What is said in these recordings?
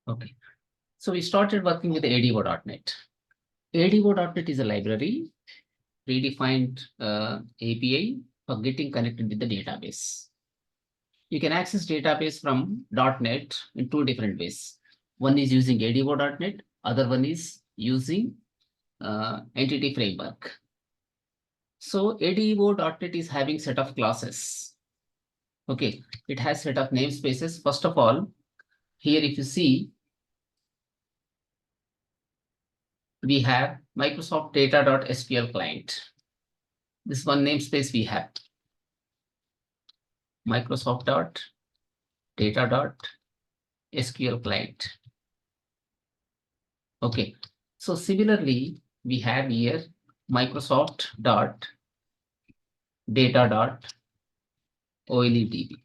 Okay. So we started working with ADO.NET. ADO.NET is a library, predefined API for getting connected with the database. You can access database from .NET in two different ways. One is using ADO.NET, other one is using entity framework. So ADO.NET is having set of classes. Okay, it has set of namespaces. First of all, here if you see, we have Microsoft Data.SQL client. This one namespace we have. Microsoft Data.SQL client. Okay. So similarly, we have here Microsoft Data.OLEDB.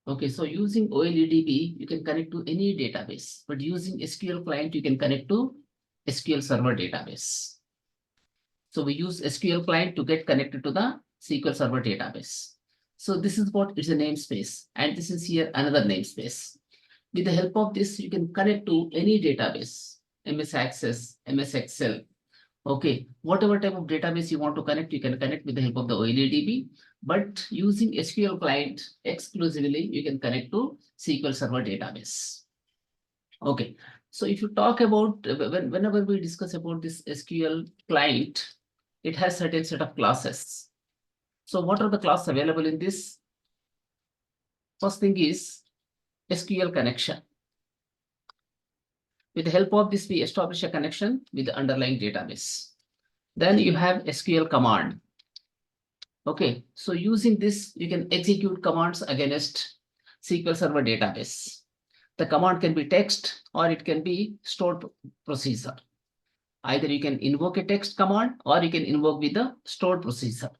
Okay, so using OLEDB, you can connect to any database, but using SQL client, you can connect to SQL Server database. So we use SQL client to get connected to the SQL Server database. So this is what is a namespace, and this is here another namespace. With the help of this, you can connect to any database, MS Access, MS Excel. Okay, whatever type of database you want to connect, you can connect with the help of the OLEDB. But using SQL client exclusively, you can connect to SQL Server database. Okay, so if you talk about whenever we discuss about this SQL client, it has certain set of classes. So what are the classes available in this? First thing is SQL connection. With the help of this, we establish a connection with the underlying database. Then you have SQL command. Okay, so using this, you can execute commands against SQL Server database. The command can be text or it can be stored procedure. Either you can invoke a text command or you can invoke with the stored procedure.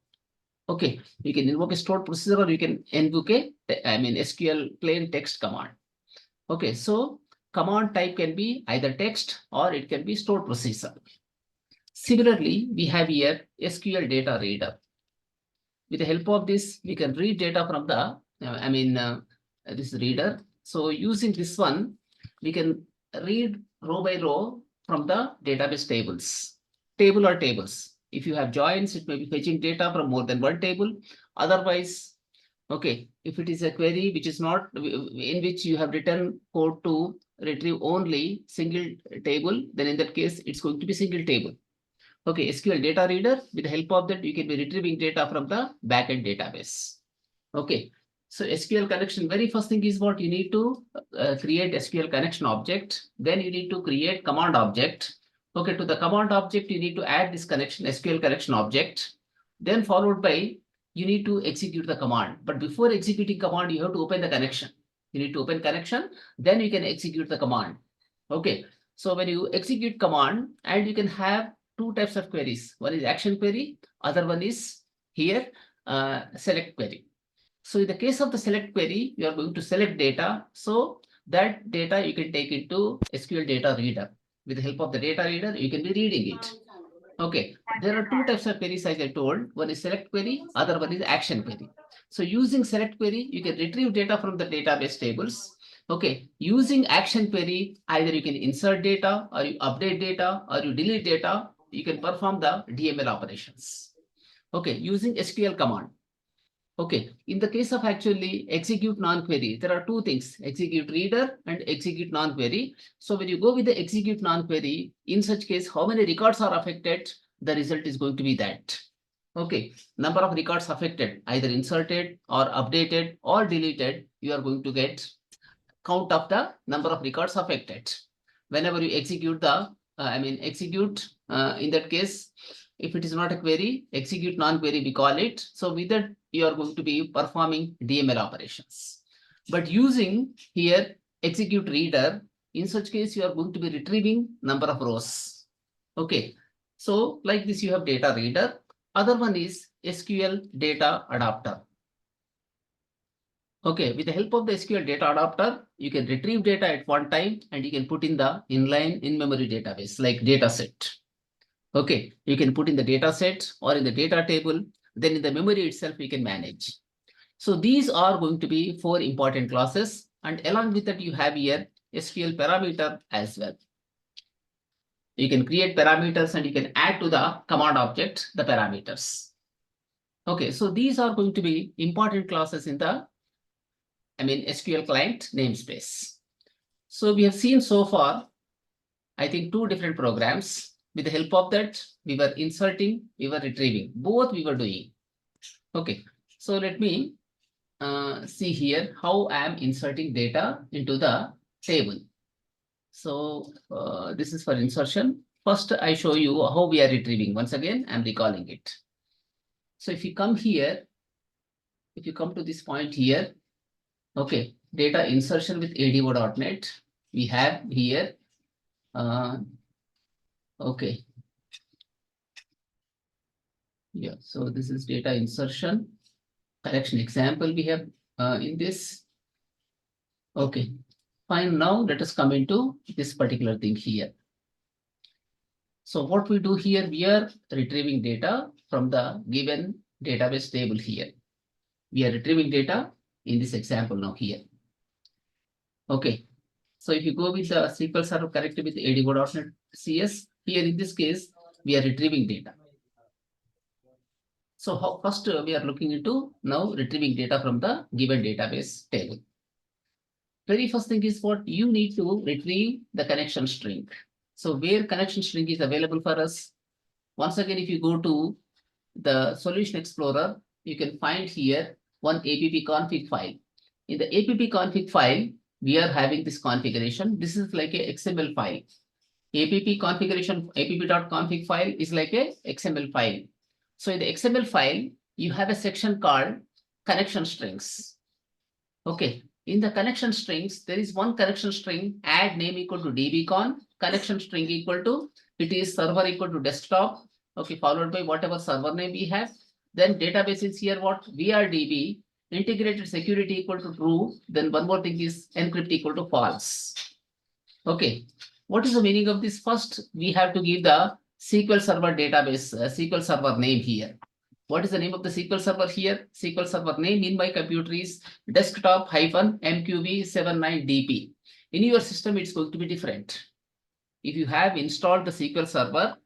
Okay, you can invoke a stored procedure or you can invoke a, SQL plain text command. Okay, so command type can be either text or it can be stored procedure. Similarly, we have here SQL data reader. With the help of this, we can read data from the, this reader. So using this one, we can read row by row from the database tables, table or tables. If you have joins, it may be fetching data from more than one table. Otherwise, okay, if it is a query which is not, in which you have written code to retrieve only single table, then in that case, it's going to be single table. Okay, SQL data reader, with the help of that, you can be retrieving data from the backend database. Okay, so SQL connection, very first thing is what you need to create SQL connection object. Then you need to create command object. Okay, to the command object, you need to add this connection, SQL connection object. Then followed by, you need to execute the command. But before executing command, you have to open the connection. You need to open connection, then you can execute the command. Okay, so when you execute command, and you can have two types of queries. One is action query, other one is here select query. So in the case of the select query, you are going to select data. So that data you can take into SQL data reader. With the help of the data reader, you can be reading it. Okay, there are two types of queries as I told. One is select query, other one is action query. So using select query, you can retrieve data from the database tables. Okay, using action query, either you can insert data or you update data or you delete data. You can perform the DML operations. Okay, using SQL command. Okay, in the case of actually execute non-query, there are two things, execute reader and execute non-query. So when you go with the execute non-query, in such case, how many records are affected? The result is going to be that. Okay, number of records affected, either inserted or updated or deleted, you are going to get count of the number of records affected. Whenever you execute the, in that case, if it is not a query, execute non-query, we call it. So with that, you are going to be performing DML operations. But using here execute reader, in such case, you are going to be retrieving number of rows. Okay, so like this, you have data reader. Other one is SQL data adapter. Okay, with the help of the SQL data adapter, you can retrieve data at one time and you can put in the inline in-memory database like DataSet. Okay, you can put in the DataSet or in the data table, then in the memory itself, you can manage. So these are going to be four important classes. And along with that, you have here SQL parameter as well. You can create parameters and you can add to the command object the parameters. Okay, so these are going to be important classes in the SQL client namespace. So we have seen so far, I think, two different programs. With the help of that, we were inserting, we were retrieving, both we were doing. Okay, so let me see here how I am inserting data into the table. So this is for insertion. First, I show you how we are retrieving. Once again, I'm recalling it. So if you come here, if you come to this point here, okay, data insertion with ADO.NET, we have here, okay. Yeah, so this is data insertion, collection example we have in this. Okay, fine. Now let us come into this particular thing here. So what we do here, we are retrieving data from the given database table here. We are retrieving data in this example now here. Okay, so if you go with the SQL Server connected with ADO.NET CS, here in this case, we are retrieving data. So how first we are looking into now retrieving data from the given database table. Very first thing is what you need to retrieve the connection string. So where connection string is available for us? Once again, if you go to the Solution Explorer, you can find here one app config file. In the app config file, we are having this configuration. This is like a XML file. App configuration, app.config file is like a XML file. So in the XML file, you have a section called connection strings. Okay. In the connection strings, there is one connection string, add name equal to dbcon, connection string equal to, it is server equal to desktop, okay, followed by whatever server name we have. Then database is here what, VRDB, integrated security equal to true, then one more thing is encrypt equal to false. Okay, what is the meaning of this? First, we have to give the SQL Server database, SQL Server name here. What is the name of the SQL Server here? SQL Server name in my computer is desktop-mqv79dp. In your system, it's going to be different. If you have installed the SQL Server,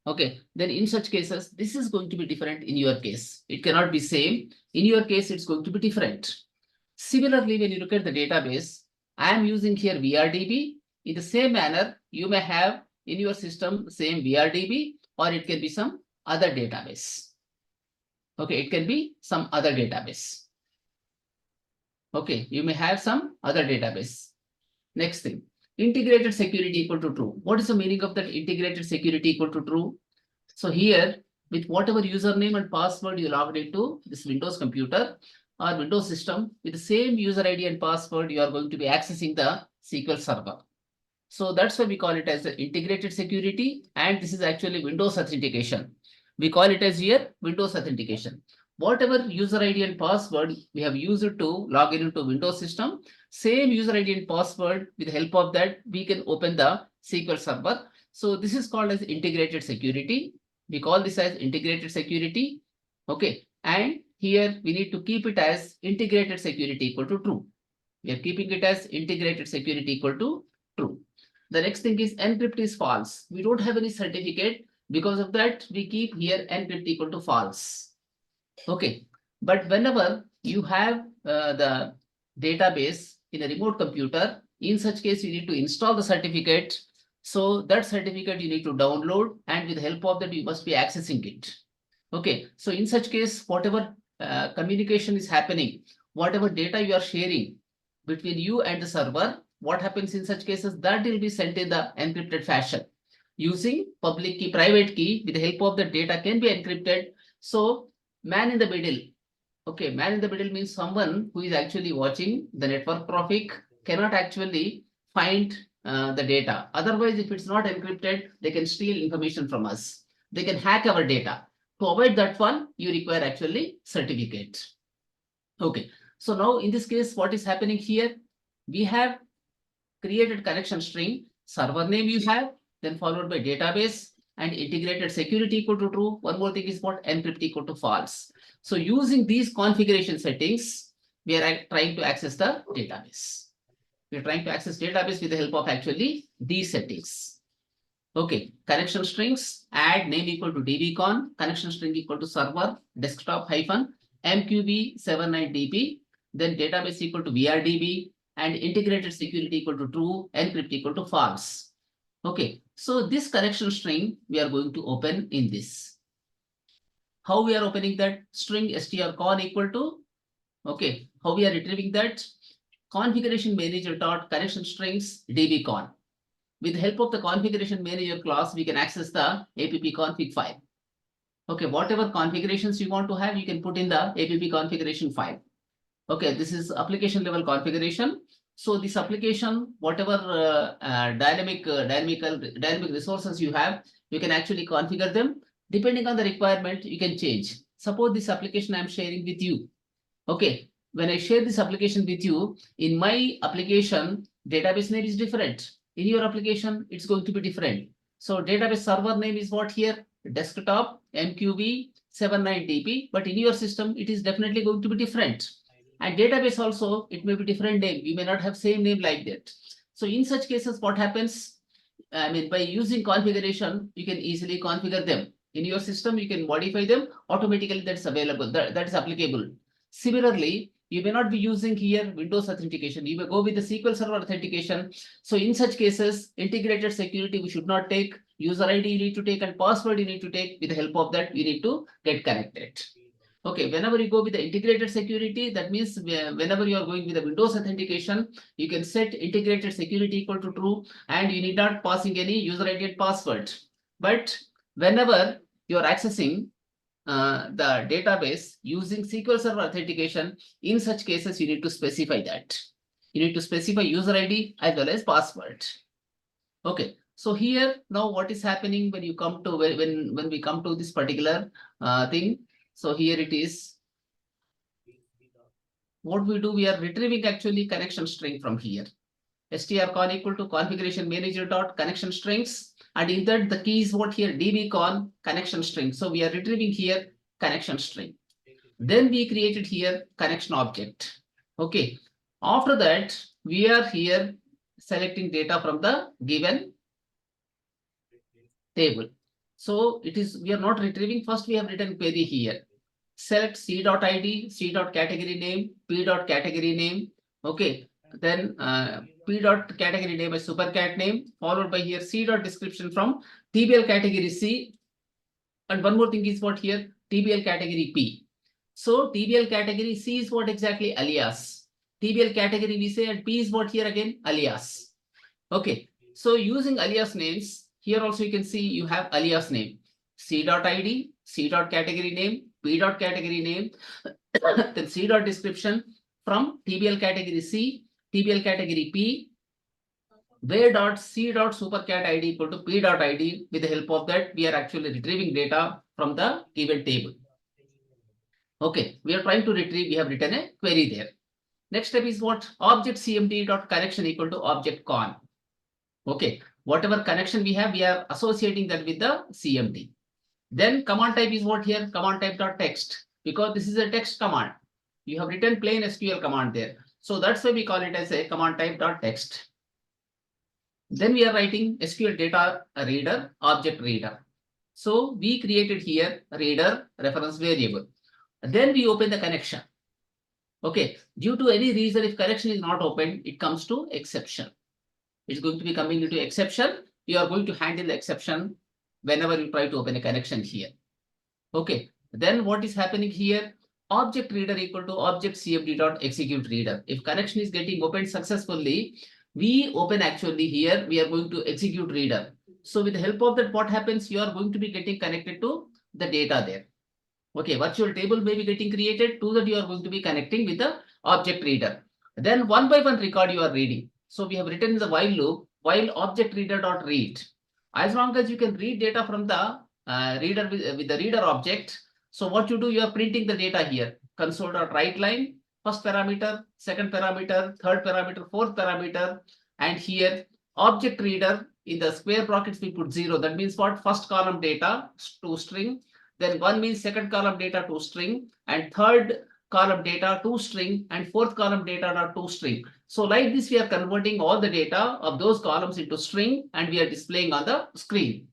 okay, then in such cases, this is going to be different in your case. It cannot be same. In your case, it's going to be different. Similarly, when you look at the database, I am using here VRDB. In the same manner, you may have in your system same VRDB, or it can be some other database. Okay, it can be some other database. Okay, you may have some other database. Next thing, integrated security equal to true. What is the meaning of that integrated security equal to true? So here, with whatever username and password you logged into this Windows computer or Windows system, with the same user ID and password, you are going to be accessing the SQL Server. So that's why we call it as the integrated security, and this is actually Windows authentication. We call it as here Windows authentication. Whatever user ID and password we have used to log into Windows system, same user ID and password, with the help of that, we can open the SQL Server. So this is called as integrated security. We call this as integrated security. Okay, and here we need to keep it as integrated security equal to true. We are keeping it as integrated security equal to true. The next thing is encrypt is false. We don't have any certificate. Because of that, we keep here encrypt equal to false. Okay, but whenever you have the database in a remote computer, in such case, you need to install the certificate. So that certificate you need to download, and with the help of that, you must be accessing it. Okay, so in such case, whatever communication is happening, whatever data you are sharing between you and the server, what happens in such cases, that will be sent in the encrypted fashion. Using public key, private key, with the help of the data can be encrypted. So man in the middle. Okay, man in the middle means someone who is actually watching the network traffic cannot actually find the data. Otherwise, if it's not encrypted, they can steal information from us. They can hack our data. To avoid that one, you require actually certificate. Okay, so now in this case, what is happening here? We have created connection string, server name you have, then followed by database, and integrated security equal to true. One more thing is what, encrypt equal to false. So using these configuration settings, we are trying to access the database. We are trying to access database with the help of actually these settings. Okay, connection strings, add name equal to dbcon, connection string equal to server, desktop hyphen, mqb79db, then database equal to vrdb, and integrated security equal to true, encrypt equal to false. Okay, so this connection string we are going to open in this. How we are opening that? String strcon equal to, okay, how we are retrieving that? Configuration manager dot connection strings dbcon. With the help of the configuration manager class, we can access the app config file. Okay, whatever configurations you want to have, you can put in the app configuration file. Okay, this is application level configuration. So this application, whatever dynamic resources you have, you can actually configure them. Depending on the requirement, you can change. Suppose this application I'm sharing with you. Okay, when I share this application with you, in my application, database name is different. In your application, it's going to be different. So database server name is what here? Desktop mqb79db, but in your system, it is definitely going to be different. And database also, it may be different name. You may not have same name like that. So in such cases, what happens? I mean, by using configuration, you can easily configure them. In your system, you can modify them automatically. That's available. That is applicable. Similarly, you may not be using here Windows authentication. You may go with the SQL Server authentication. So in such cases, integrated security we should not take. User ID you need to take and password you need to take. With the help of that, you need to get connected. Okay, whenever you go with the integrated security, that means whenever you are going with the Windows authentication, you can set integrated security equal to true, and you need not passing any user ID and password. But whenever you are accessing the database using SQL Server authentication, in such cases, you need to specify that. You need to specify user ID as well as password. Okay, so here now what is happening when you come to when we come to this particular thing. So here it is. What we do, we are retrieving actually connection string from here. strcon equal to configuration manager dot connection strings, and in that the key is what here? dbcon connection string. So we are retrieving here connection string. Then we created here connection object. Okay. After that, we are here selecting data from the given table. So it is, we are not retrieving. First, we have written query here. Select c.id, c.category name, p.category name. Okay. Then p.category name is supercat name, followed by here c.description from TBL category C. And one more thing is what here? TBL category P. So TBL category C is what exactly? Alias. TBL category we say, and P is what here again? Alias. Okay. So using alias names, here also you can see you have alias name. c.id, c.category name, p.category name, then c.description from TBL category C, TBL category P, where.c.supercat ID equal to p.id. With the help of that, we are actually retrieving data from the given table. Okay, we are trying to retrieve, we have written a query there. Next step is what? Object cmd.connection equal to object con. Okay, whatever connection we have, we are associating that with the cmd. Then command type is what here? Command type.text, because this is a text command. You have written plain SQL command there. So that's why we call it as a command type.text. Then we are writing SQL data reader, object reader. So we created here reader reference variable. Then we open the connection. Okay, due to any reason, if connection is not opened, it comes to exception. It's going to be coming into exception. You are going to handle the exception whenever you try to open a connection here. Okay, then what is happening here? Object reader equal to object cmd.execute reader. If connection is getting opened successfully, we open actually here, we are going to execute reader. So with the help of that, what happens? You are going to be getting connected to the data there. Okay, virtual table may be getting created, to that you are going to be connecting with the object reader. Then one by one record you are reading. So we have written in the while loop, while object reader.read. As long as you can read data from the reader with the reader object. So what you do, you are printing the data here. Console.writeLine, first parameter, second parameter, third parameter, fourth parameter, and here object reader in the square brackets we put 0. That means what? First column data to string. Then 1 means second column data to string, and third column data to string, and fourth column data to string. So like this, we are converting all the data of those columns into string and we are displaying on the screen.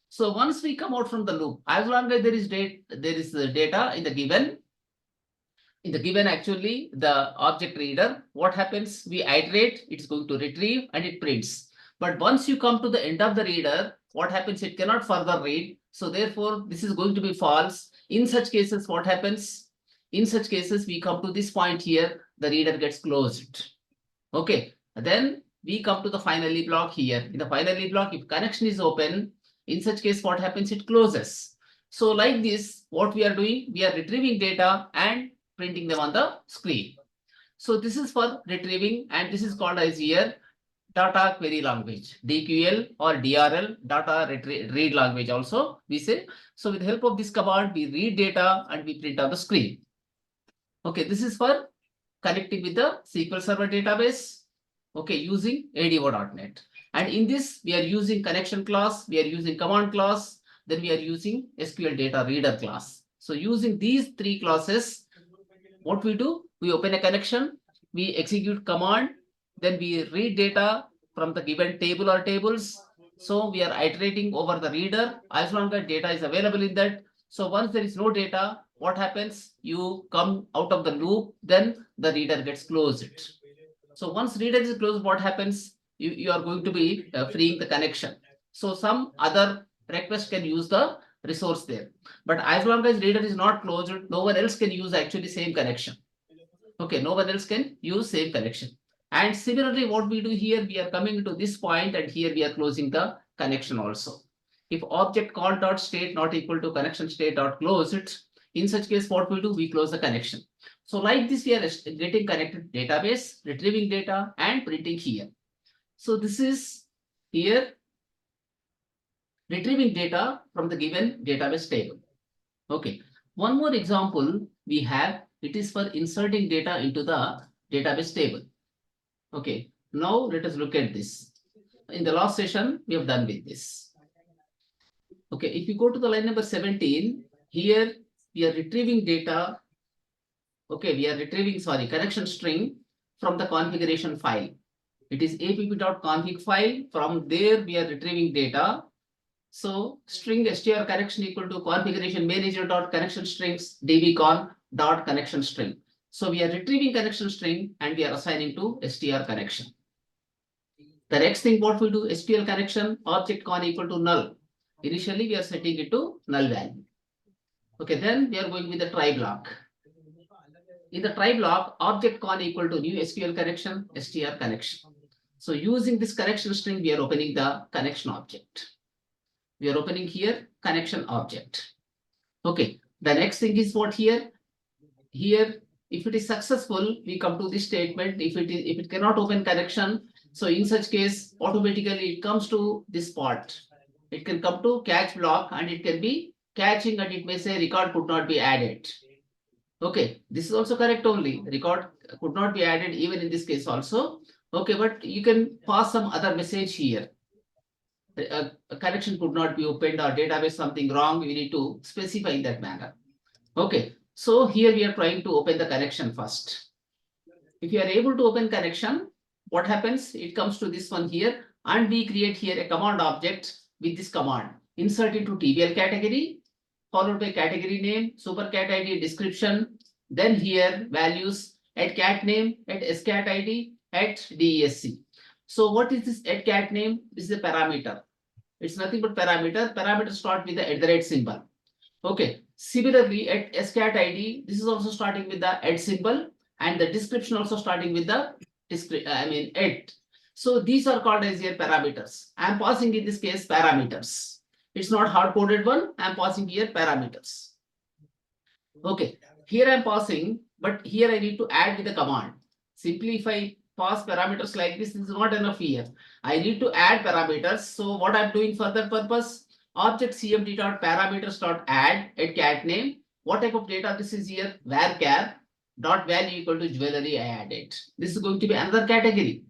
So once we come out from the loop, as long as there is the data in the given actually the object reader, what happens? We iterate, it's going to retrieve and it prints. But once you come to the end of the reader, what happens? It cannot further read. So therefore, this is going to be false. In such cases, what happens? In such cases, we come to this point here, the reader gets closed. Okay, then we come to the finally block here. In the finally block, if connection is open, in such case, what happens? It closes. So like this, what we are doing, we are retrieving data and printing them on the screen. So this is for retrieving, and this is called as here data query language, DQL or DRL, data read language also we say. So with the help of this command, we read data and we print on the screen. Okay, this is for connecting with the SQL Server database, okay, using ADO.NET. And in this, we are using connection class, we are using command class, then we are using SQL data reader class. So using these three classes, what we do, we open a connection, we execute command, then we read data from the given table or tables. So we are iterating over the reader as long as data is available in that. So once there is no data, what happens? You come out of the loop, then the reader gets closed. So once reader is closed, what happens? You are going to be freeing the connection. So some other request can use the resource there. But as long as reader is not closed, no one else can use actually same connection. Okay, no one else can use same connection. And similarly, what we do here, we are coming to this point and here we are closing the connection also. If object call dot state not equal to connection state dot close it, in such case, what we do, we close the connection. So like this, we are getting connected database, retrieving data and printing here. So this is here retrieving data from the given database table. Okay, one more example we have, it is for inserting data into the database table. Okay, now let us look at this. In the last session, we have done with this. Okay, if you go to the line number 17, here we are retrieving data. Okay, we are retrieving, connection string from the configuration file. It is app.config file. From there, we are retrieving data. So string str connection equal to configuration manager dot connection strings dbcon dot connection string. So we are retrieving connection string and we are assigning to str connection. The next thing what we do, SQL connection object con equal to null. Initially, we are setting it to null value. Okay, then we are going with the try block. In the try block, object con equal to new SQL connection, str connection. So using this connection string, we are opening the connection object. We are opening here connection object. Okay, the next thing is what here? Here, if it is successful, we come to this statement. If it cannot open connection, so in such case, automatically it comes to this part. It can come to catch block and it can be catching and it may say record could not be added. Okay, this is also correct only. Record could not be added even in this case also. Okay, but you can pass some other message here. A connection could not be opened or database something wrong. We need to specify in that manner. Okay, so here we are trying to open the connection first. If you are able to open connection, what happens? It comes to this one here and we create here a command object with this command. Insert into TBL category, followed by category name, super cat ID description, then here values at cat name, at scat ID, at DESC. So what is this at cat name? This is a parameter. It's nothing but parameter. Parameter start with the @ symbol. Okay. Similarly, at scat ID, this is also starting with the @ symbol, and the description also starting with the @. So these are called as here parameters. I am passing in this case parameters. It's not hard coded one. I am passing here parameters. Okay. Here I am passing, but here I need to add with the command. Simply if I pass parameters like this is not enough here. I need to add parameters. So what I'm doing for that purpose, object cmd.parameters.add at cat name. What type of data this is here? Varchar dot value equal to jewelry I added. This is going to be another category.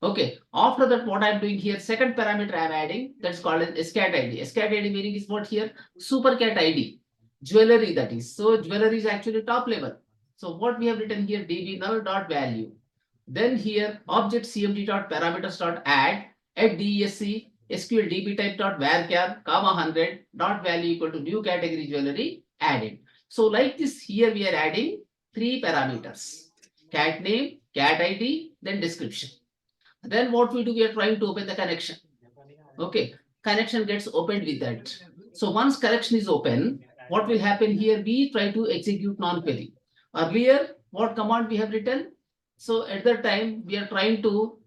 Okay. After that, what I'm doing here, second parameter I'm adding, that's called as scat ID. Scat ID meaning is what here? Super cat ID. Jewelry that is. So jewelry is actually top level. So what we have written here, db null dot value. Then here object cmd.parameters.add at DESC SQL DB type dot varchar comma 100 dot value equal to new category jewelry added. So like this, here we are adding three parameters: cat name, cat ID, then description. Then what we do, we are trying to open the connection. Okay, connection gets opened with that. So once connection is open, what will happen here? We try to execute non-query. Earlier, what command we have written? So at that time, we are trying to,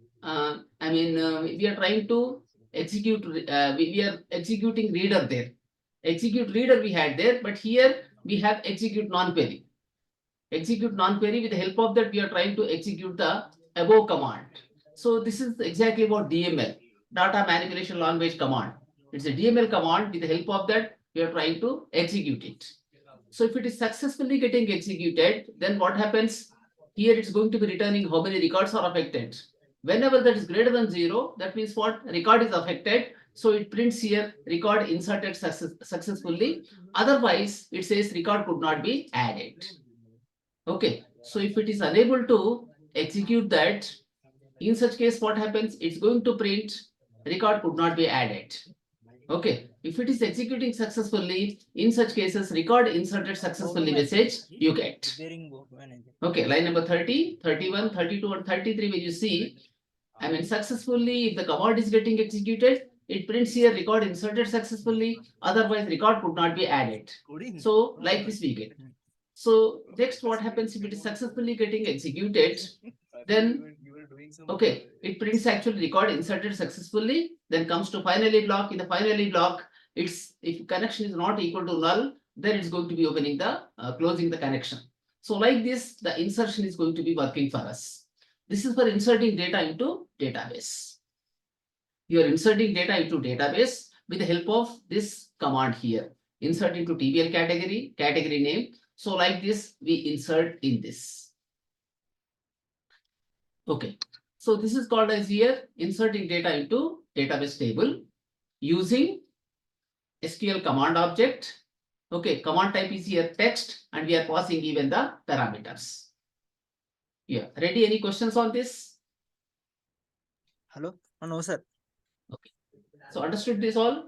we are trying to execute, we are executing reader there. Execute reader we had there, but here we have execute non-query. Execute non-query, with the help of that, we are trying to execute the above command. So this is exactly what DML, data manipulation language command. It's a DML command. With the help of that, we are trying to execute it. So if it is successfully getting executed, then what happens? Here it's going to be returning how many records are affected. Whenever that is greater than 0, that means what? Record is affected. So it prints here record inserted successfully. Otherwise, it says record could not be added. Okay, so if it is unable to execute that, in such case, what happens? It's going to print record could not be added. Okay, if it is executing successfully, in such cases, record inserted successfully message you get. Okay, line number 30, 31, 32, and 33, when you see, successfully, if the command is getting executed, it prints here record inserted successfully, otherwise record could not be added. So like this we get. So next, what happens if it is successfully getting executed? Then, okay, it prints actually record inserted successfully, then comes to finally block. In the finally block, it's if connection is not equal to null, then it's going to be opening the closing the connection. So like this, the insertion is going to be working for us. This is for inserting data into database. You are inserting data into database with the help of this command here. Insert into TBL category, category name. So like this, we insert in this. Okay. So this is called as here inserting data into database table using SQL command object. Okay, command type is here text, and we are passing even the parameters. Yeah, ready? Any questions on this? Hello? No, sir. Okay. So understood this all?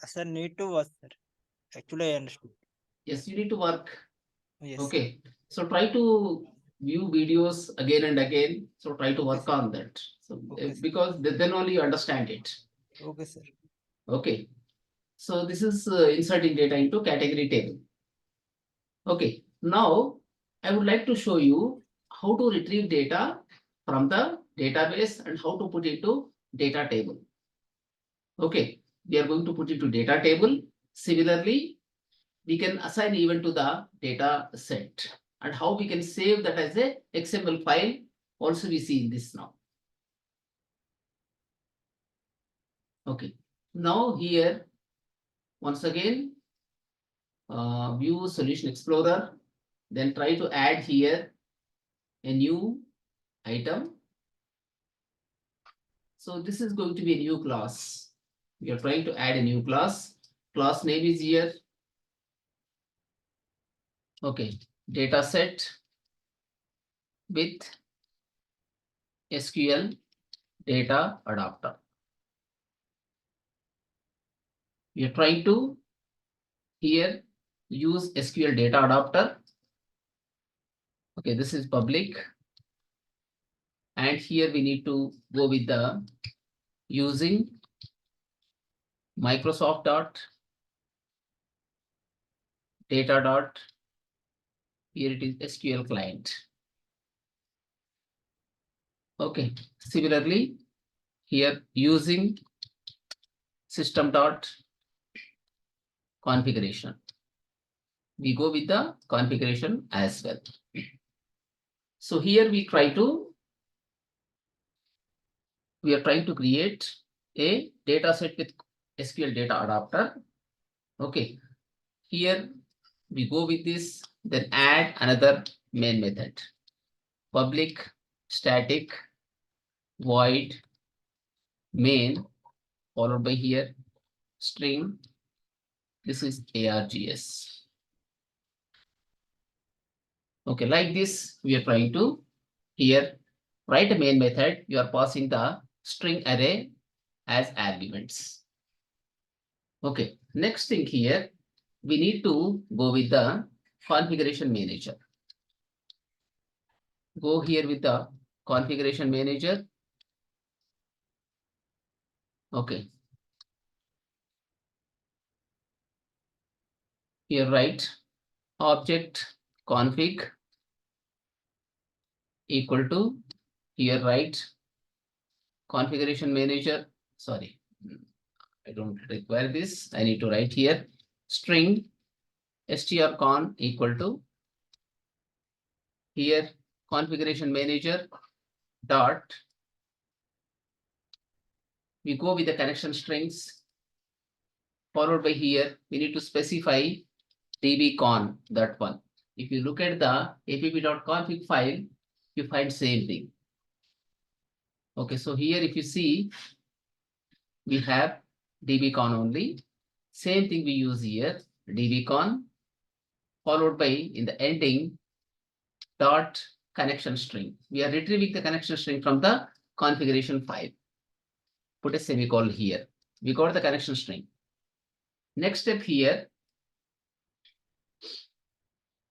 Sir, need to work, sir. Actually, I understood. Yes, you need to work. Yes. Okay. So try to view videos again and again. So try to Okay, work sir. on that. So Okay, sir. because then only you understand it. Okay, sir. Okay. So this is inserting data into category table. Okay. Now I would like to show you how to retrieve data from the database and how to put it into data table. Okay. We are going to put it to data table. Similarly, we can assign even to the data set, and how we can save that as a XML file also we see in this now. Okay, now here once again view solution explorer, then try to add here a new item. So this is going to be a new class. We are trying to add a new class. Class name is here. Okay, data set with SQL data adapter. We are trying to here use SQL data adapter. Okay, this is public. And here we need to go with the using Microsoft data here it is SQL client. Okay, similarly here using system configuration. We go with the configuration as well. So here we are trying to create a data set with SQL data adapter. Okay, here we go with this, then add another main method, public static void main, followed by here string. This is args. Okay, like this we are trying to Here, write main method, you are passing the string array as arguments. Okay, next thing here, we need to go with the configuration manager. Go here with the configuration manager. Okay. Here write object config equal to, here write configuration manager. Sorry, I don't require this. I need to write here string strcon equal to, here configuration manager dot, we go with the connection strings, followed by here we need to specify dbcon, that one. If you look at the app.config file, you find same thing. Okay, so here if you see, we have dbcon only. Same thing we use here, dbcon, followed by in the ending dot connection string. We are retrieving the connection string from the configuration file. Put a semicolon here. We got the connection string. Next step here,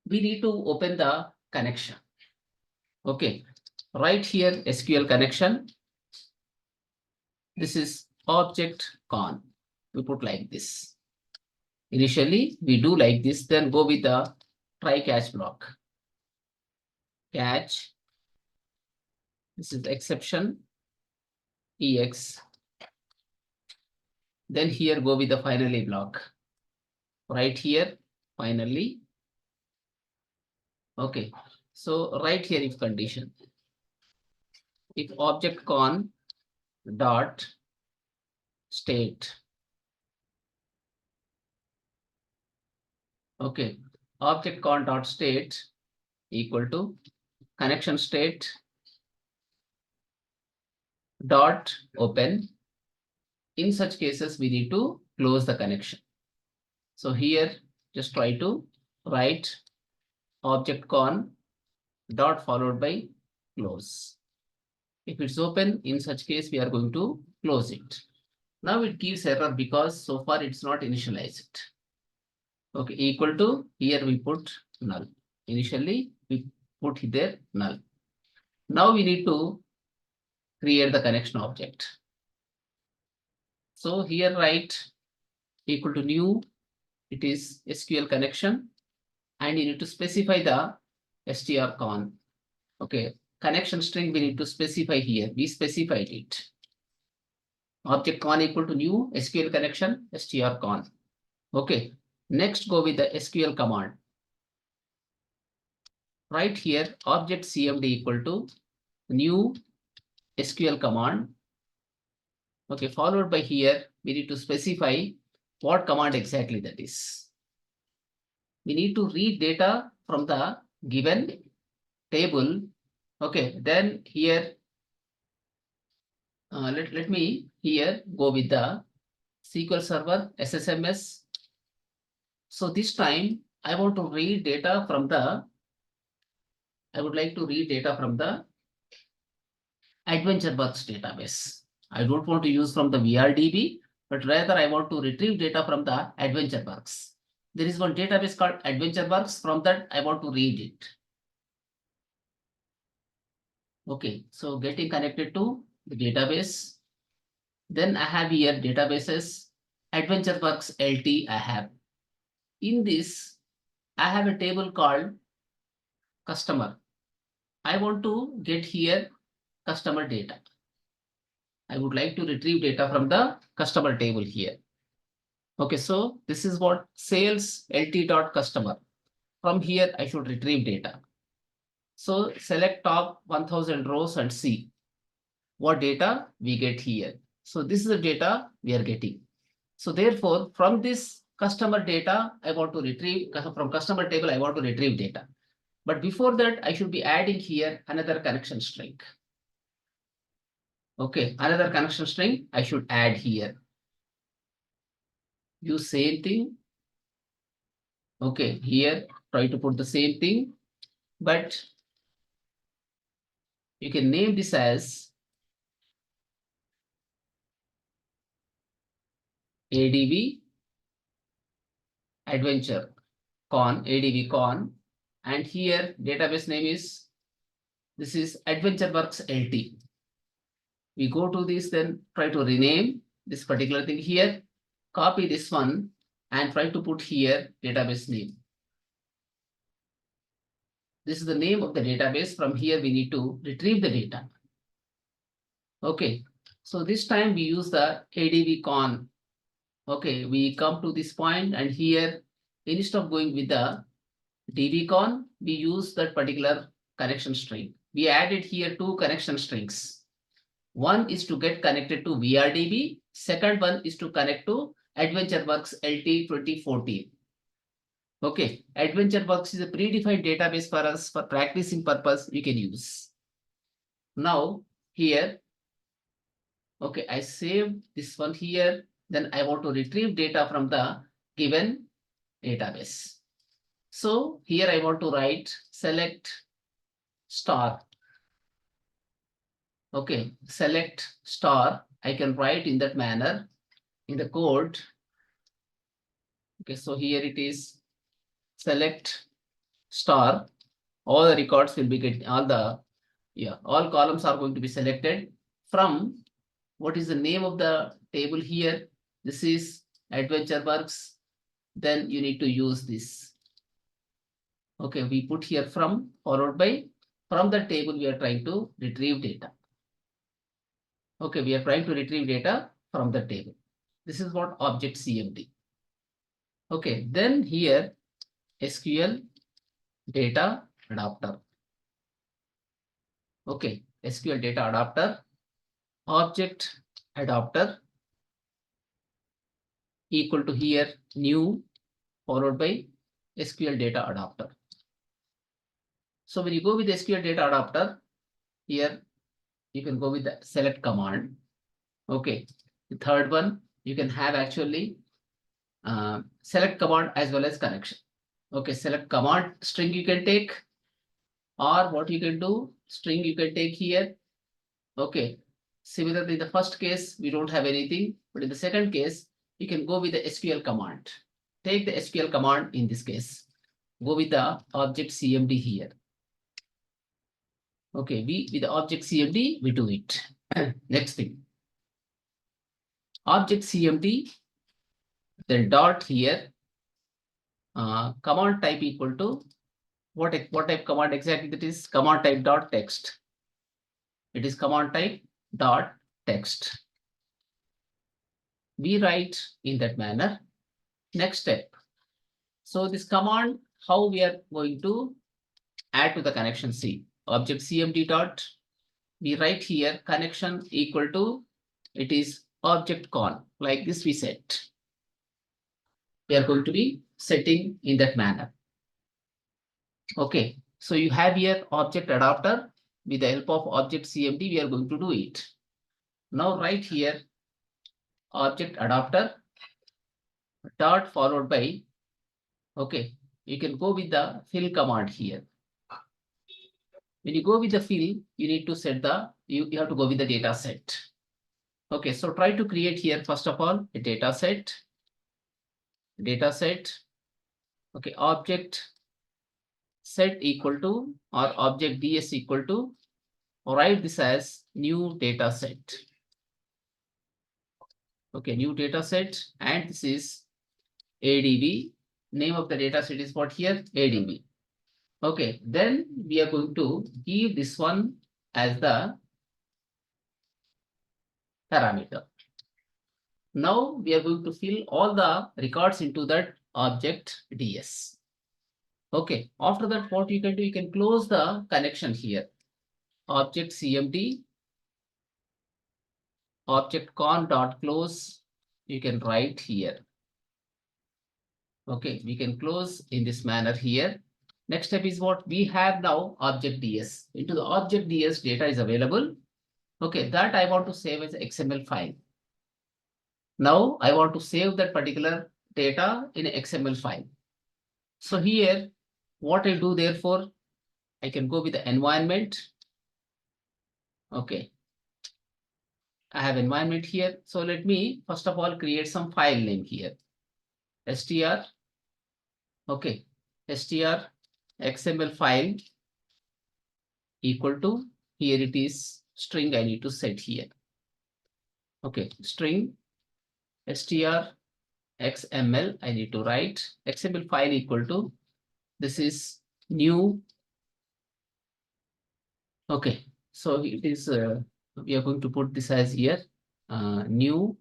we need to open the connection. Okay, right here SQL connection. This is object con. We put like this. Initially, we do like this, then go with the try catch block. Catch. This is the exception. EX. Then here go with the finally block. Right here, finally. Okay, so right here if condition. If object con dot state. Okay, object con dot state equal to connection state dot open. In such cases, we need to close the connection. So here, just try to write object con dot followed by close. If it's open, in such case, we are going to close it. Now it gives error because so far it's not initialized. Okay, equal to, here we put null. Initially, we put there null. Now we need to create the connection object. So here write equal to new, it is SQL connection, and you need to specify the strcon. Okay, connection string we need to specify here. We specified it. Object con equal to new SQL connection strcon. Okay, next go with the SQL command. Right here, object cmd equal to new SQL command. Okay, followed by here, we need to specify what command exactly that is. We need to read data from the given table. Okay, then here, let me here go with the SQL Server SSMS. So this time I want to read data from the, I would like to read data from the AdventureWorks database. I don't want to use from the VRDB, but rather I want to retrieve data from the AdventureWorks. There is one database called AdventureWorks. From that, I want to read it. Okay, so getting connected to the database. Then I have here databases, AdventureWorks LT I have. In this, I have a table called customer. I want to get here customer data. I would like to retrieve data from the customer table here. Okay, so this is what sales lt.customer. From here, I should retrieve data. So select top 1000 rows and see what data we get here. So this is the data we are getting. So therefore, from this customer data, I want to retrieve, from customer table, I want to retrieve data. But before that, I should be adding here another connection string. Okay, another connection string I should add here. Use same thing. Okay, here try to put the same thing, but You can name this as ADV adventure con, ADV con, and here database name is, this is AdventureWorks LT. We go to this, then try to rename this particular thing here, copy this one and try to put here database name. This is the name of the database. From here, we need to retrieve the data. Okay, so this time we use the ADV con. Okay, we come to this point and here, instead of going with the dbcon, we use that particular connection string. We added here two connection strings. One is to get connected to VRDB. Second one is to connect to AdventureWorks LT 2014. Okay, AdventureWorks is a predefined database for us for practicing purpose we can use. Now here, okay, I save this one here. Then I want to retrieve data from the given database. So here I want to write select star. Okay, select star. I can write in that manner in the code. Okay, so here it is select star. All the records will be getting all columns are going to be selected from what is the name of the table here. This is AdventureWorks. Then you need to use this. Okay, we put here from followed by from the table we are trying to retrieve data. Okay, we are trying to retrieve data from the table. This is what object CMD. Okay, then here SQL data adapter. Okay, SQL data adapter, object adapter equal to here new followed by SQL data adapter. So when you go with SQL data adapter, here you can go with the select command. Okay, the third one you can have actually select command as well as connection. Okay, select command string you can take, or what you can do, string you can take here. Okay, similarly in the first case we don't have anything, but in the second case you can go with the SQL command. Take the SQL command in this case. Go with the object CMD here. Okay, with the object CMD we do it. Next thing, object CMD, then dot here, command type equal to what type command exactly that is? Command type dot text. It is command type dot text. We write in that manner. Next step. So this command, how we are going to add to the connection C. Object CMD dot, we write here connection equal to, it is object con, like this we set. We are going to be setting in that manner. Okay, so you have here object adapter. With the help of object CMD, we are going to do it. Now write here object adapter dot followed by, okay, you can go with the fill command here. When you go with the fill, you need to set the, you have to go with the data set. Okay, so try to create here first of all a data set. Okay, object set equal to, or object DS equal to, write this as new data set. Okay, new data set, and this is ADV. Name of the data set is what here? ADV. Okay, then we are going to give this one as the parameter. Now we are going to fill all the records into that object DS. Okay, after that, what you can do, you can close the connection here. Object CMD, object con dot close, you can write here. Okay, we can close in this manner here. Next step is what we have now, object DS. Into the object DS data is available. Okay, that I want to save as XML file. Now I want to save that particular data in an XML file. So here, what I do therefore, I can go with the environment. Okay. I have environment here. So let me first of all create some file name here. str. Okay. str XML file equal to, here it is string I need to set here. Okay. String str XML I need to write. XML file equal to, this is new. Okay. So it is, we are going to put this as here, new,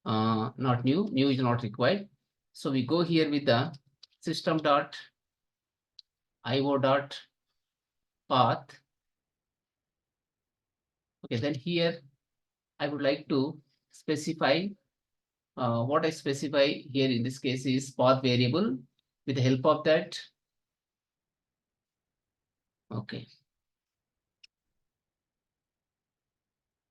not new, new is not required. So we go here with the system.io.path. Okay, then here I would like to specify, what I specify here in this case is path variable. With the help of that, okay,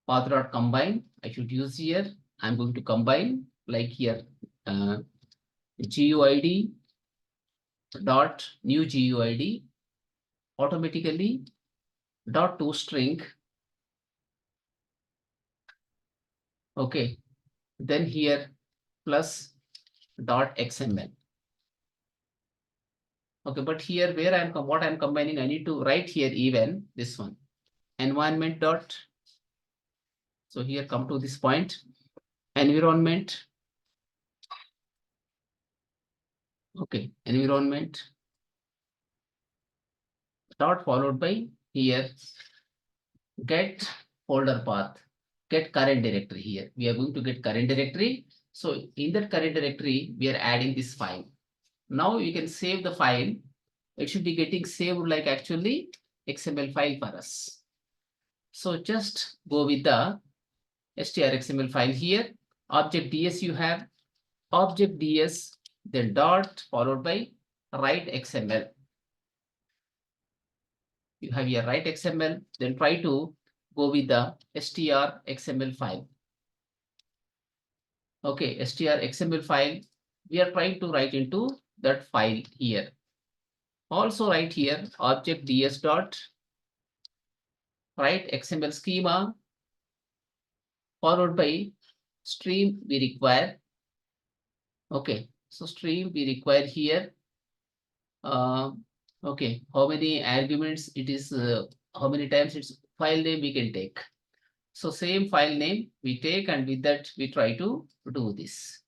path.combine I should use here. I'm going to combine like here, GUID dot new GUID automatically dot toString. Okay, then here plus dot XML. Okay, but here where what I'm combining, I need to write here even this one environment dot. So here come to this point, environment. Okay, environment dot followed by here get folder path, get current directory. Here we are going to get current directory. So in that current directory, we are adding this file. Now you can save the file. It should be getting saved like actually XML file for us. So just go with the strXML file here. Object ds you have, object ds, then dot followed by write XML. You have your write XML, then try to go with the strXML file. Okay, strXML file, we are trying to write into that file here. Also write here object ds dot write XML schema followed by stream we require. Okay, so stream we require here. Okay, how many arguments it is, how many times it's file name we can take. So same file name we take, and with that we try to do this.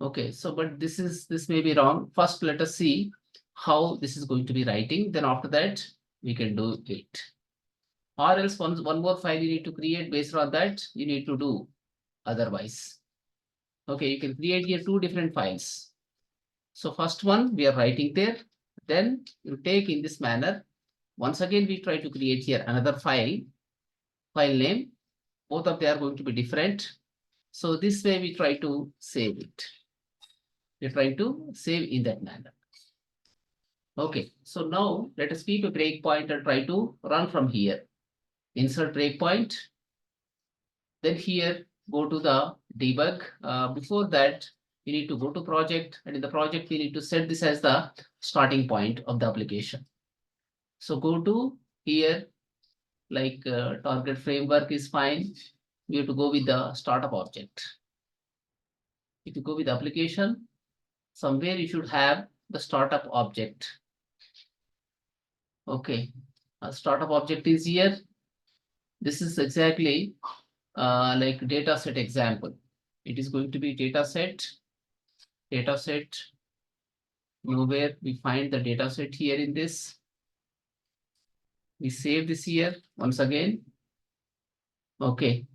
Okay, so but this may be wrong. First, let us see how this is going to be writing. Then after that, we can do it. Or else one more file you need to create based on that, you need to do otherwise. Okay, you can create here two different files. So first one we are writing there, then you take in this manner. Once again, we try to create here another file name. Both of them are going to be different. So this way we try to save it. We're trying to save in that manner. Okay, so now let us keep a breakpoint and try to run from here. Insert breakpoint. Then here go to the debug. Before that, you need to go to project, and in the project, we need to set this as the starting point of the application. So go to here, like target framework is fine. We have to go with the startup object. If you go with application, somewhere you should have the startup object. Okay, a startup object is here. This is exactly like dataset example. It is going to be dataset. Nowhere we find the dataset here in this. We save this here once again. Okay.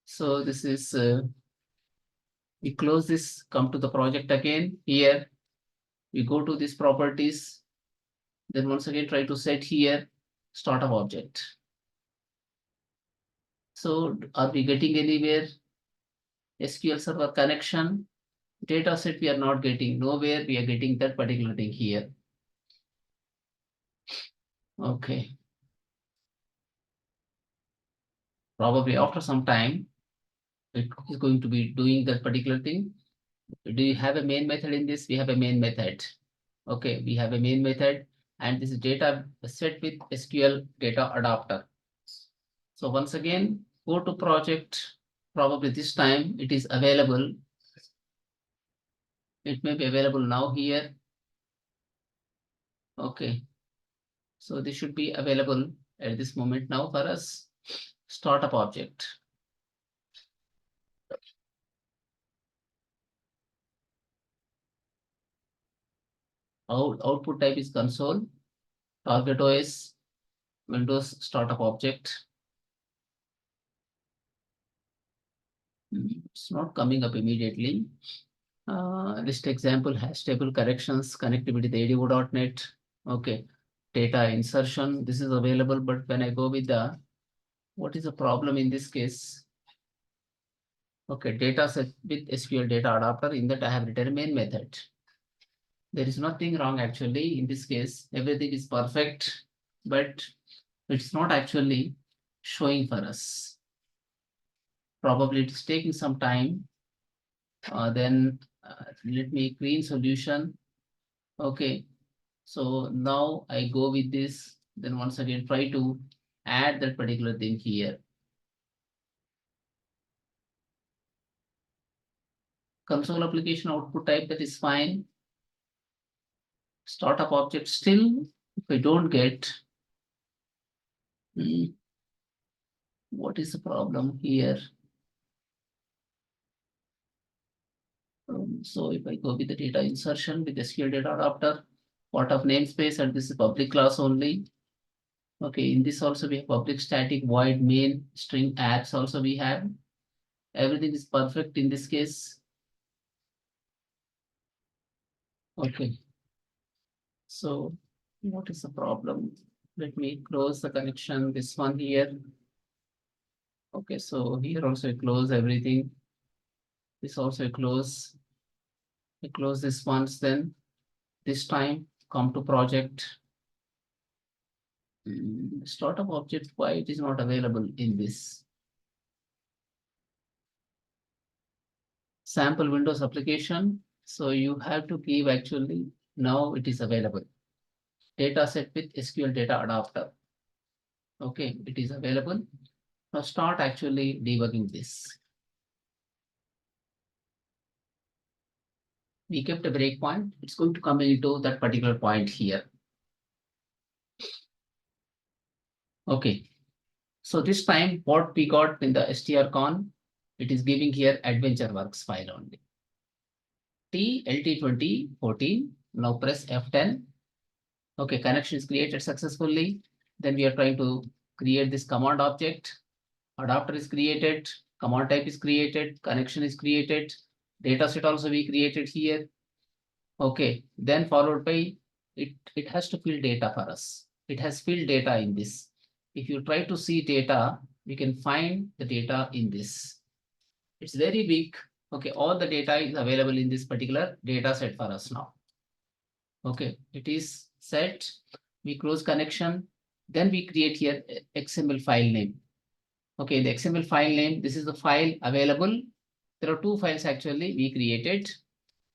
So this is, we close this, come to the project again. Here, we go to these properties. Then once again, try to set here startup object. So are we getting anywhere? SQL Server connection, dataset we are not getting. Nowhere we are getting that particular thing here. Okay. Probably after some time, it is going to be doing that particular thing. Do you have a main method in this? We have a main method. Okay, we have a main method. and this is data set with SQL data adapter. So once again, go to project. Probably this time it is available. It may be available now here. Okay. So this should be available at this moment now for us. Startup object. Output type is console. Target OS, Windows startup object. It's not coming up immediately. List example, hash table corrections, connectivity to ADO.NET. Okay, data insertion. This is available, but when I go with the, what is the problem in this case? Okay, data set with SQL data adapter. In that I have written main method. There is nothing wrong actually in this case. Everything is perfect, but it's not actually showing for us. Probably it's taking some time. Then let me clean solution. Okay, so now I go with this. Then once again try to add that particular thing here. Console application output type, that is fine. Startup object still, if I don't get, what is the problem here? So if I go with the data insertion with SQL data adapter, part of namespace, and this is public class only. Okay, in this also we have public static void main string apps also we have. Everything is perfect in this case. Okay. So what is the problem? Let me close the connection, this one here. Okay, so here also I close everything. This also I close. I close this once, then this time come to project. Startup object, why it is not available in this? Sample Windows application. So you have to give actually, now it is available. Data set with SQL data adapter. Okay, it is available. Now start actually debugging this. We kept a breakpoint. It's going to come into that particular point here. Okay. So this time what we got in the strcon, it is giving here AdventureWorks file only. TLT2014. Now press F10. Okay, connection is created successfully. Then we are trying to create this command object. Adapter is created, command type is created, connection is created, data set also we created here. Okay, then followed by it has to fill data for us. It has filled data in this. If you try to see data, you can find the data in this. It's very big. Okay, all the data is available in this particular data set for us now. Okay, it is set. We close connection. Then we create here XML file name. Okay, the XML file name, this is the file available. There are two files actually we created.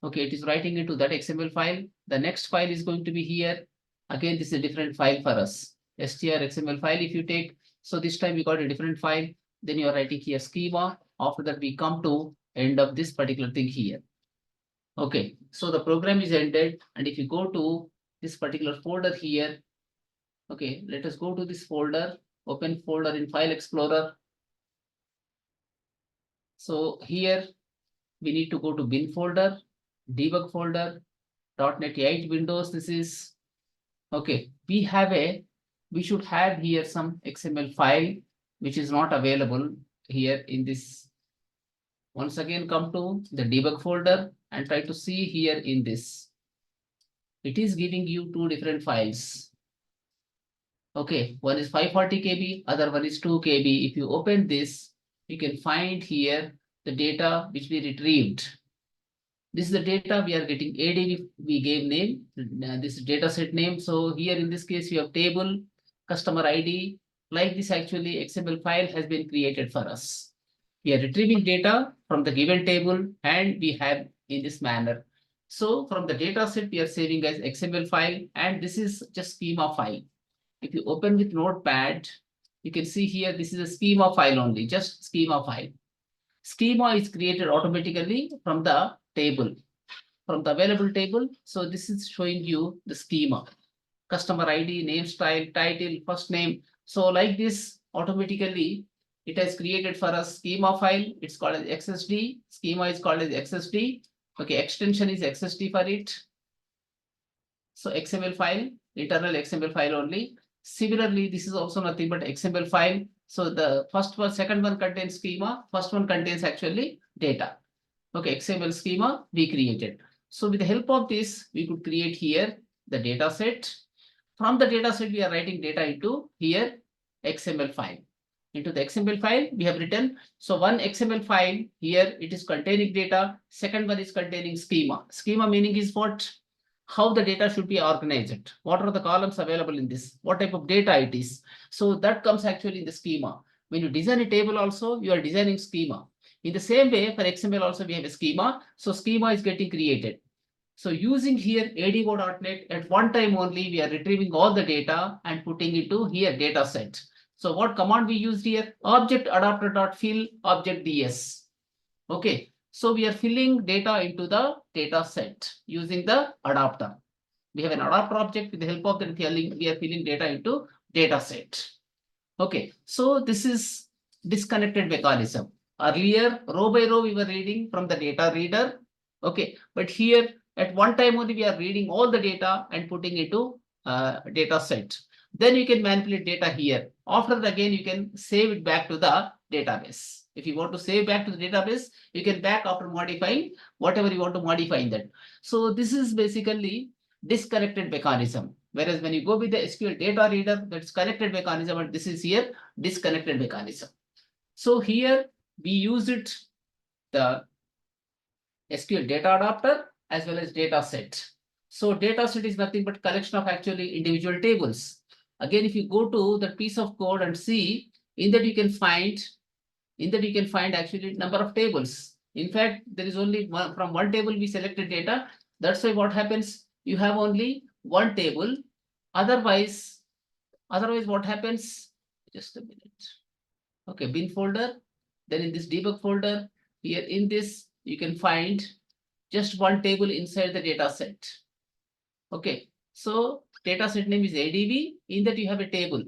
Okay, it is writing into that XML file. The next file is going to be here. Again, this is a different file for us. str XML file if you take. So this time we got a different file. Then you are writing here schema. After that, we come to end of this particular thing here. Okay, so the program is ended. And if you go to this particular folder here, okay, let us go to this folder, open folder in File Explorer. So here we need to go to bin folder, debug folder, .NET 8 Windows. This is okay. We should have here some XML file which is not available here in this. Once again, come to the debug folder and try to see here in this. It is giving you two different files. Okay, one is 540 KB, other one is 2 KB. If you open this, you can find here the data which we retrieved. This is the data we are getting. AD we gave name, this is data set name. So here in this case, you have table, customer ID. Like this actually XML file has been created for us. We are retrieving data from the given table and we have in this manner. So from the data set, we are saving as XML file, and this is just schema file. If you open with Notepad, you can see here, this is a schema file only, just schema file. Schema is created automatically from the table, from the available table. So this is showing you the schema, customer ID, name style, title, first name. So like this, automatically, it has created for us schema file. It's called as XSD. Schema is called as XSD. Okay, extension is XSD for it. So XML file, internal XML file only. Similarly, this is also nothing but XML file. So the first one, second one contains schema. First one contains actually data. Okay, XML schema we created. So with the help of this, we could create here the data set. From the data set, we are writing data into here XML file. Into the XML file, we have written, so one XML file here, it is containing data. Second one is containing schema. Schema meaning is what? How the data should be organized. What are the columns available in this? What type of data it is? So that comes actually in the schema. When you design a table also, you are designing schema. In the same way, for XML also, we have a schema. So schema is getting created. So using here ADO.NET, at one time only, we are retrieving all the data and putting it to here data set. So what command we used here? Object adapter.fill object ds. Okay. So we are filling data into the data set using the adapter. We have an adapter object. With the help of that, we are filling data into data set. Okay. So this is disconnected mechanism. Earlier, row by row, we were reading from the data reader. Okay. But here, at one time only, we are reading all the data and putting into data set. Then you can manipulate data here. After that, again, you can save it back to the database. If you want to save back to the database, you can back after modifying whatever you want to modify in that. So this is basically disconnected mechanism. Whereas when you go with the SQL data reader, that's connected mechanism, and this is here disconnected mechanism. So here we use it, the SQL data adapter as well as data set. So data set is nothing but collection of actually individual tables. Again, if you go to the piece of code and see, in that you can find actually number of tables. In fact, there is only one, from one table we selected data. That's why what happens, you have only one table. Otherwise what happens, just a minute. Okay, bin folder. Then in this debug folder, here in this, you can find just one table inside the data set. Okay, so data set name is ADV. In that you have a table.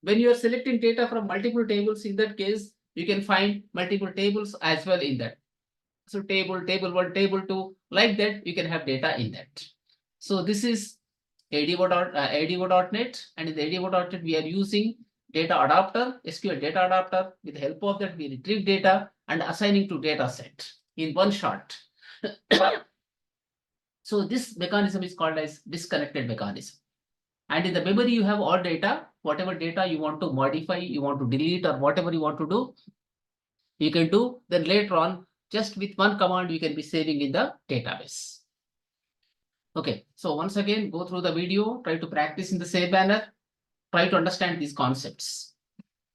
When you are selecting data from multiple tables, in that case, you can find multiple tables as well in that. So table 1, table 2, like that, you can have data in that. So this is ADO.NET, and in the ADO.NET, we are using data adapter, SQL data adapter. With the help of that, we retrieve data and assigning to data set in one shot. So this mechanism is called as disconnected mechanism. And in the memory, you have all data, whatever data you want to modify, you want to delete, or whatever you want to do, you can do. Then later on, just with one command, you can be saving in the database. Okay, so once again, go through the video, try to practice in the same manner, try to understand these concepts.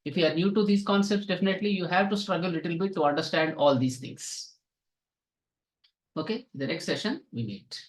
If you are new to these concepts, definitely you have to struggle a little bit to understand all these things. Okay, the next session we meet.